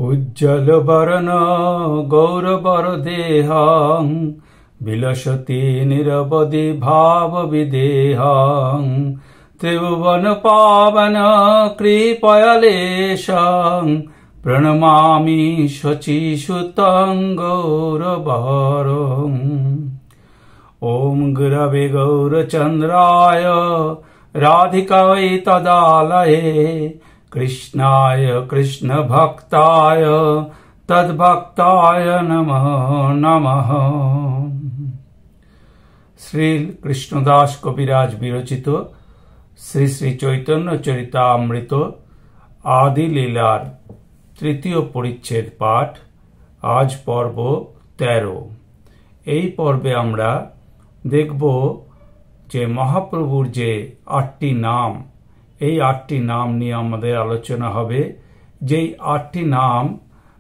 উজ্জ্বল বরণ গৌরবর দেহং বিলসতি নিরবধি ভাব বিদেহং ত্রিভুবন পাবন কৃপয়ালেশং প্রণমামি শচীসুতং গৌরবরং। ওম গুরবে গৌরচন্দ্রায় রাধিকায় তদালয়ে কৃষ্ণায় কৃষ্ণ ভক্তায় তদ্ভক্তায় নমঃ নমঃ। শ্রী কৃষ্ণদাস কবিরাজ বিরচিত শ্রী শ্রী চৈতন্য চরিতামৃত আদি লীলার তৃতীয় পরিচ্ছেদ পাঠ। আজ পর্ব 13। এই পর্বে আমরা দেখব যে মহাপ্রভুর যে 8টি নাম, এই 8টি নাম নিয়ে আমাদের আলোচনা হবে। যেই 8টি নাম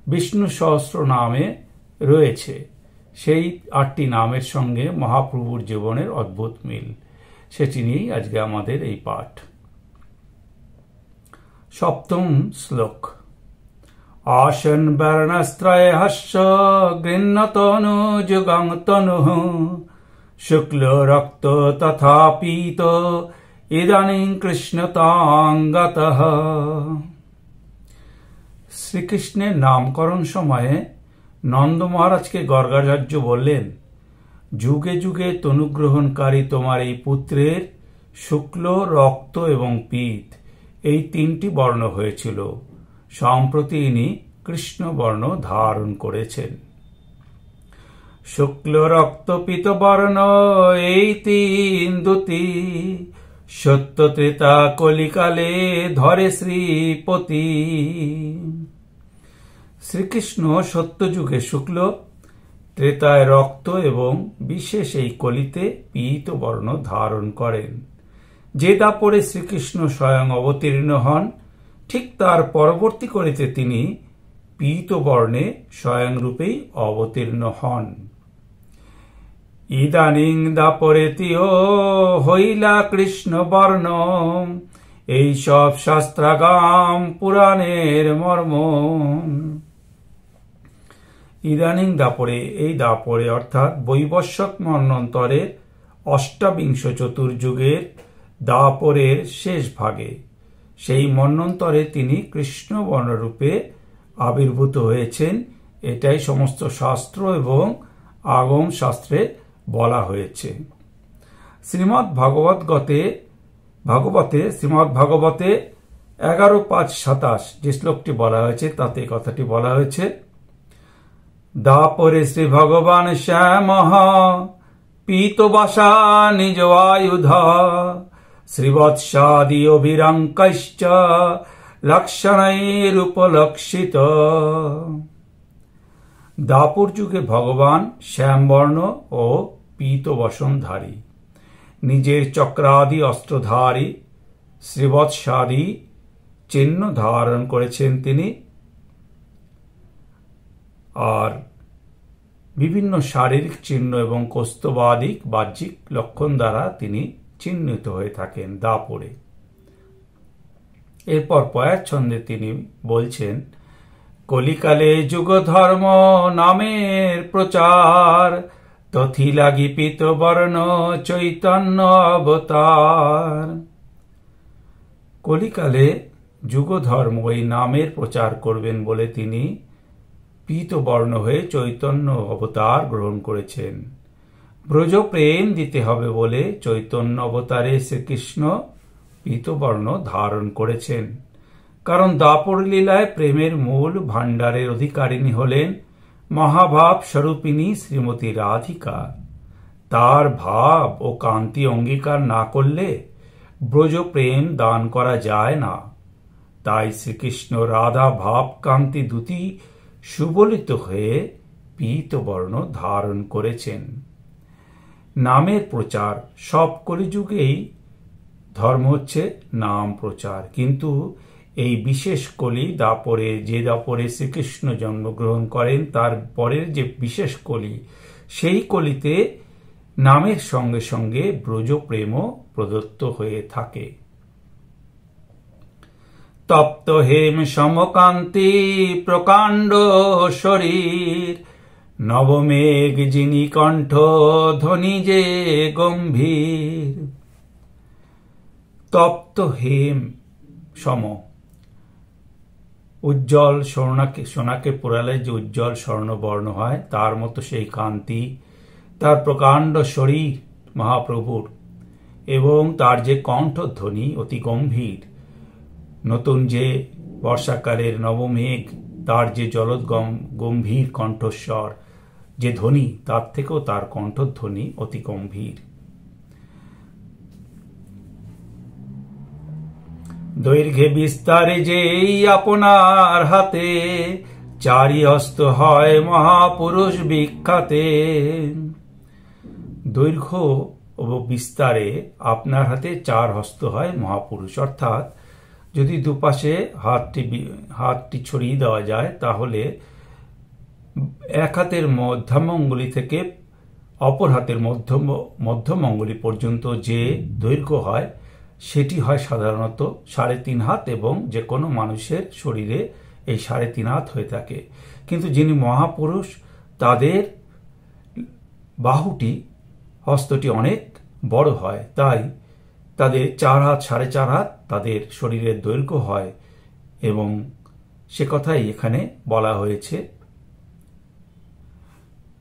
বিষ্ণু সহস্র নামে রয়েছে, সেই 8টি নামের সঙ্গে মহাপ্রভুর জীবনের অদ্ভুত মিল, সেটি নিয়েই আজকে আমাদের এই পাঠ। সপ্তম শ্লোক। আসন বর্ণস্ত্রয় হস্য গৃহ্ণতনু যুগং তনুঃ শুক্ল রক্ত তথা পীত ইদানীং কৃষ্ণতাং গতঃ। শ্রীকৃষ্ণের নামকরণ সময়ে নন্দ মহারাজকে গর্গাচার্য বললেন, যুগে যুগে তনুগ্রহণকারী তোমার এই পুত্রের শুক্ল, রক্ত এবং পীত এই 3টি বর্ণ হয়েছিল। সম্প্রতি ইনি কৃষ্ণ বর্ণ ধারণ করেছেন। শুক্ল রক্ত পীত বর্ণ এই 3 দ্যুতি সত্য ত্রেতা কলিকালে ধরে শ্রীপতি। শ্রীকৃষ্ণ সত্যযুগে শুক্ল, ত্রেতায় রক্ত এবং বিশেষ এই কলিতে পীত বর্ণ ধারণ করেন। যে দাপরে শ্রীকৃষ্ণ স্বয়ং অবতীর্ণ হন, ঠিক তার পরবর্তী কলিতে তিনি পীত বর্ণে স্বয়ংরূপেই অবতীর্ণ হন। ইদানিং দাপরেতিও হইলা কৃষ্ণ বর্ণ, এই সব শাস্ত্রাগাম পুরাণের মর্ম। ইদানিং দাপরে, এই দাপরে অর্থাৎ বৈবস্বত মন্বন্তরের অষ্টাবিংশ চতুর্যুগের দাপরের শেষ ভাগে, সেই মন্বন্তরে তিনি কৃষ্ণ বর্ণরূপে আবির্ভূত হয়েছেন। এটাই সমস্ত শাস্ত্র এবং আগম শাস্ত্রে বলা হয়েছে। শ্রীমদ্ ভাগবতে 11:5-27 যে শ্লোকটি বলা হয়েছে, তাতে কথাটি বলা হয়েছে, দাপরে শ্রী ভগবান শ্যাম পীতবাসা নিজ আয়ুধ শ্রীবৎসাদি অভিরঙ্কশ্চ লক্ষণৈরুপলক্ষিত। দাপর যুগে ভগবান শ্যামবর্ণ ও পীতবসনধারী, নিজের চক্রাদি অস্ত্রধারী, শ্রীবৎসাদি চিহ্ন ধারণ করেছেন তিনি, আর বিভিন্ন শারীরিক চিহ্ন এবং কৌস্তবাদিক বাহ্যিক লক্ষণ দ্বারা তিনি চিহ্নিত হয়ে থাকেন দাপরে। এরপর পয়ার ছন্দে তিনি বলছেন, কলিকালে যুগ ধর্ম নামের প্রচার, তথি লাগি পীত বর্ণ চৈতন্য অবতার। কলিকালে যুগ ধর্ম এই নামের প্রচার করবেন বলে তিনি পীত বর্ণ হয়ে চৈতন্য অবতার গ্রহণ করেছেন। ব্রজ প্রেম দিতে হবে বলে চৈতন্য অবতারে শ্রীকৃষ্ণ পীতবর্ণ ধারণ করেছেন। কারণ দাপর লীলায় প্রেমের মূল ভাণ্ডারের অধিকারিণী হলেন মহাভাব স্বরূপিণী শ্রীমতী রাধিকা। তার ভাব ও কান্তি অঙ্গীকার না করলে ব্রজ প্রেম দান করা যায় না। তাই শ্রীকৃষ্ণ রাধা ভাব কান্তি দুটি সুবলিত হয়ে পীতবর্ণ ধারণ করেছেন। নামের প্রচার, সব কলিযুগেই ধর্ম হচ্ছে নাম প্রচার, কিন্তু এই বিশেষ কলি দাপরে, যে দাপরে শ্রীকৃষ্ণ জন্মগ্রহণ করেন, তার পরের যে বিশেষ কলি, সেই কলিতে নামের সঙ্গে সঙ্গে ব্রজ প্রেমও প্রদত্ত হয়ে থাকে। তপ্ত হেম সমকান্তি প্রকাণ্ড শরীর, নবমেঘ যিনি কণ্ঠ ধ্বনি যে গম্ভীর। তপ্ত হেম সম, উজ্জ্বল সোনাকে পোড়ালে যে উজ্জ্বল স্বর্ণবর্ণ হয় তার মতো সেই কান্তি, তার প্রকাণ্ড শরীর মহাপ্রভুর, এবং তার যে কণ্ঠধ্বনি অতি গম্ভীর। নতুন যে বর্ষাকালের নবমেঘ, তার যে জলদ গম্ভীর কণ্ঠস্বর, যে ধ্বনি, তার থেকেও তার কণ্ঠধ্বনি অতি গম্ভীর। দৈর্ঘ্যে বিস্তারে যেই আপনার হাতে, চারি হস্ত হয় মহাপুরুষ বিখ্যাতে। দৈর্ঘ্য ও বিস্তারে আপনার হাতে চার হস্ত হয় মহাপুরুষ, অর্থাৎ যদি দুপাশে হাতটি ছড়িয়ে দেওয়া যায় তাহলে এক হাতের মধ্যম অঙ্গুলি থেকে অপর হাতের মধ্যম অঙ্গুলি পর্যন্ত যে দৈর্ঘ্য হয় সেটি হয় সাধারণত 3.5 হাত, এবং যে কোনো মানুষের শরীরে এই 3.5 হাত হয়ে থাকে। কিন্তু যিনি মহাপুরুষ তাদের বাহুটি, হস্তটি অনেক বড় হয়, তাই তাদের 4 হাত 4.5 হাত তাদের শরীরের দৈর্ঘ্য হয়, এবং সে কথাই এখানে বলা হয়েছে।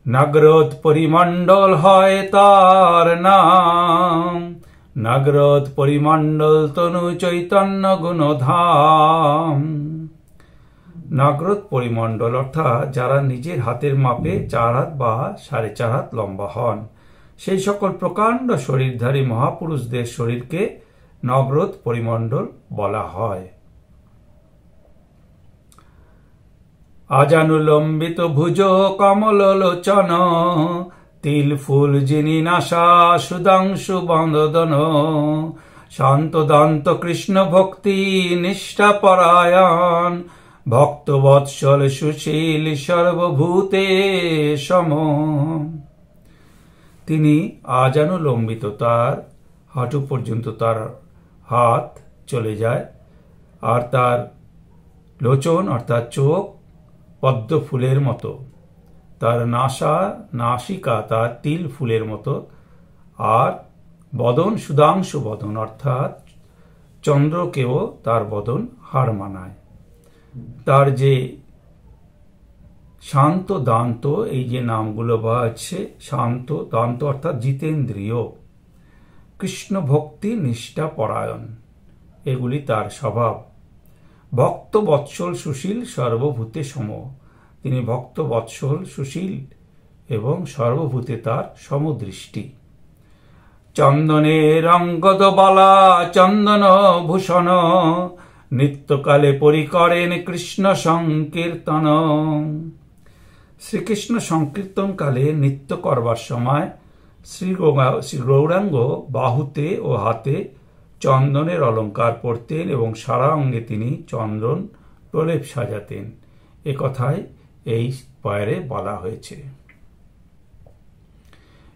নাগরদ পরিমণ্ডল হয় তার নাম, নাগরদ পরিমণ্ডল তনু চৈতন্য গুণধাম। নাগরদ পরিমণ্ডল অর্থাৎ যারা নিজের হাতের মাপে 4 হাত বা 4.5 হাত লম্বা হন, সেই সকল প্রকাণ্ড শরীরধারী মহাপুরুষদের শরীরকে নাগরদ পরিমণ্ডল বলা হয়। আজানুলম্বিত ভুজ কমল লোচন, তিল ফুল যিনি নাসা সুধাংশু বন্দন। শান্ত দান্ত কৃষ্ণ ভক্তি নিষ্ঠা পরায়ণ, ভক্ত বৎসল সুশীল সর্বভূতে সম। তিনি আজানুলম্বিত, তার হাঁটু পর্যন্ত তার হাত চলে যায়, আর তার লোচন অর্থাৎ চোখ পদ্ম ফুলের মতো, তার নাসিকা তার তিল ফুলের মতো, আর বদন সুধাংশু বদন অর্থাৎ চন্দ্রকেও তার বদন হার মানায়। তার যে শান্ত দান্ত, এই যে নামগুলো বলা হচ্ছে, শান্ত দান্ত অর্থাৎ জিতেন্দ্রিয়, কৃষ্ণ ভক্তি নিষ্ঠা পরায়ণ, এগুলি তার স্বভাব। ভক্ত বৎসল সুশীল সর্বভূতে সম, তিনি ভক্ত বৎসল সুশীল এবং সর্বভূতে তার সমদৃষ্টি। চন্দনের অঙ্গদ বালা চন্দন ভূষণ, নিত্যকালে পরিকরেন কৃষ্ণ সংকীর্তন। শ্রীকৃষ্ণ সংকীর্তন কালে নৃত্য করবার সময় শ্রী গৌরাঙ্গ বাহুতে ও হাতে চন্দনের অলঙ্কার পরতেন এবং সারা অঙ্গে তিনি চন্দন প্রলেপ সাজাতেন। এ কথাই এই পয়ারে বলা হয়েছে।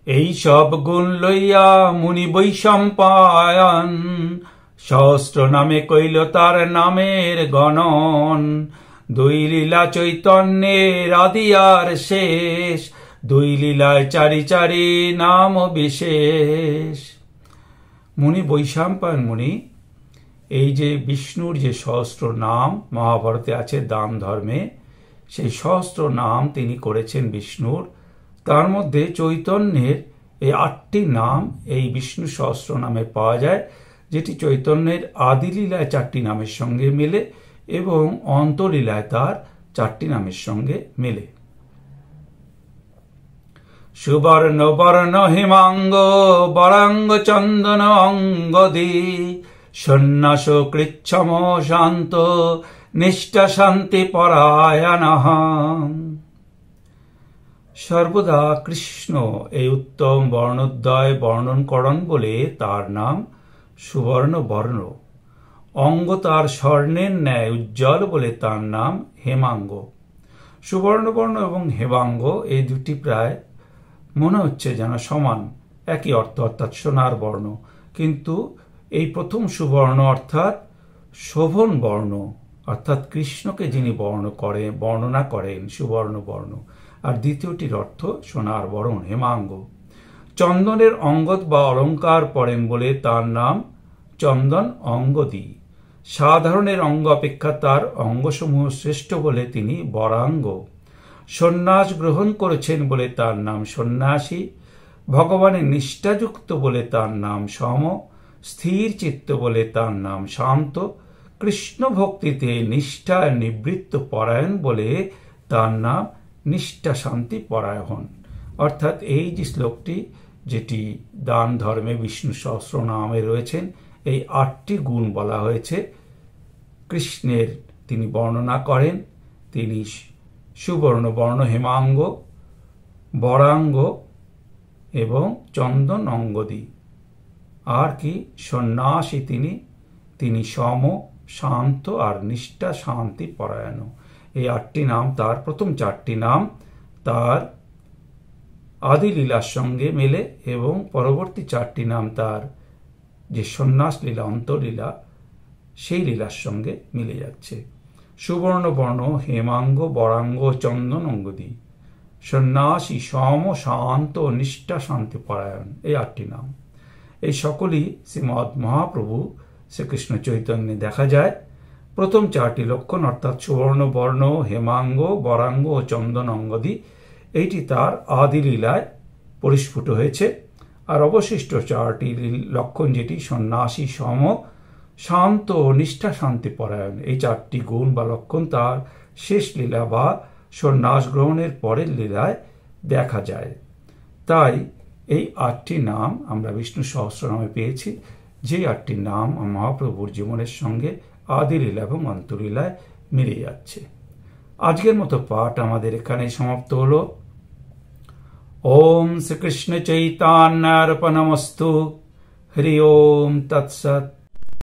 এই সব গুণ লইয়া মুনি বৈশম্পায়ন, সহস্র নামে কইল তার নামের গণন। 2 লীলা চৈতন্যের আদি আর শেষ, 2 লীলায় 4 নাম বিশেষ। মুনি বৈশম্পায়ন মুনি এই যে বিষ্ণুর যে সহস্র নাম মহাভারতে আছে দান ধর্মে, সেই সহস্র নাম তিনি করেছেন বিষ্ণুর। তার মধ্যে চৈতন্যের এই 8টি নাম এই বিষ্ণু সহস্র নামে পাওয়া যায়, যেটি চৈতন্যের আদি লীলায় 4টি নামের সঙ্গে মেলে এবং অন্তলীলায় তার 4টি নামের সঙ্গে মেলে। সুবর্ণ বর্ণ হিমাঙ্গ বরাঙ্গ চন্দন অঙ্গদি, সন্ন্যাস কৃচ্ছম শান্ত নিষ্ঠা শান্তি পরায়ণ। সর্বদা কৃষ্ণ এই উত্তম বর্ণোদ্বয় বর্ণন করন বলে তার নাম সুবর্ণ বর্ণ। অঙ্গ তার স্বর্ণের ন্যায় উজ্জ্বল বলে তার নাম হেমাঙ্গ। সুবর্ণবর্ণ এবং হেমাঙ্গ এই দুটি প্রায় মনে হচ্ছে যেন সমান, একই অর্থ, অর্থাৎ সোনার বর্ণ, কিন্তু এই প্রথম সুবর্ণ অর্থাৎ শোভন বর্ণ, অর্থাৎ কৃষ্ণকে যিনি বর্ণনা করেন সুবর্ণ বর্ণ। আর দ্বিতীয়টির অর্থ সোনার বরণ, হেমাঙ্গ। চন্দনের অঙ্গদ বা অলঙ্কার পরেন বলে তার নাম চন্দন অঙ্গদী। সাধারণের অঙ্গ অপেক্ষা তার অঙ্গসমূহ শ্রেষ্ঠ বলে তিনি বরাঙ্গ। সন্ন্যাস গ্রহণ করেছেন বলে তার নাম সন্ন্যাসী। ভগবানের নিষ্ঠাযুক্ত বলে তার নাম সম। স্থির চিত্ত বলে তার নাম শান্ত। কৃষ্ণ ভক্তিতে নিষ্ঠা নিবৃত্ত পরায়ণ বলে তার নাম নিষ্ঠা শান্তি পরায়ণ। অর্থাৎ এই যে শ্লোকটি, যেটি দান ধর্মে বিষ্ণু সহস্রনামে রয়েছেন, এই 8টি গুণ বলা হয়েছে কৃষ্ণের। তিনি বর্ণনা করেন তিনি সুবর্ণ বর্ণ, হেমাঙ্গ, বরাঙ্গ এবং চন্দন অঙ্গদী। আর কি? সন্ন্যাসী তিনি সম, শান্ত আর নিষ্ঠা শান্তি পরায়ণ। এই 8টি নাম তার, প্রথম 4টি নাম তার আদি লীলার সঙ্গে মেলে এবং পরবর্তী 4টি নাম তার যে সন্ন্যাস লীলা, অন্তলীলা, সেই লীলার সঙ্গে মিলে যাচ্ছে। সুবর্ণ বর্ণ, হেমাঙ্গ, বরাঙ্গ, চন্দন অঙ্গদী, সন্ন্যাসী, সম, শান্ত, নিষ্ঠা শান্তি পরায়ণ, এই 8টি নাম। এই সকলই শ্রীমৎ মহাপ্রভু শ্রীকৃষ্ণ চৈতন্যে দেখা যায়। প্রথম 4টি লক্ষণ, অর্থাৎ সুবর্ণ বর্ণ, হেমাঙ্গ, বরাঙ্গ ও চন্দন অঙ্গদী, এইটি তার আদি লীলায় পরিস্ফুট হয়েছে। আর অবশিষ্ট 4টি লক্ষণ, যেটি সন্ন্যাসী, সম, শান্ত ও নিষ্ঠা শান্তি পরায়ণ, এই 4টি গুণ বা লক্ষণ তার শেষ লীলা বা সন্ন্যাস গ্রহণের পরের লীলায় দেখা যায়। তাই এই 8টি নাম আমরা বিষ্ণু সহস্রনামে পেয়েছি, যে 8টি নাম মহাপ্রভুর জীবনের সঙ্গে আদি লীলা এবং অন্তলীলায় মিলে যাচ্ছে। আজকের মতো পাঠ আমাদের এখানে সমাপ্ত হলো। ওম শ্রীকৃষ্ণ চৈতন্যার্পণমস্তু। হরি ওম তৎসৎ।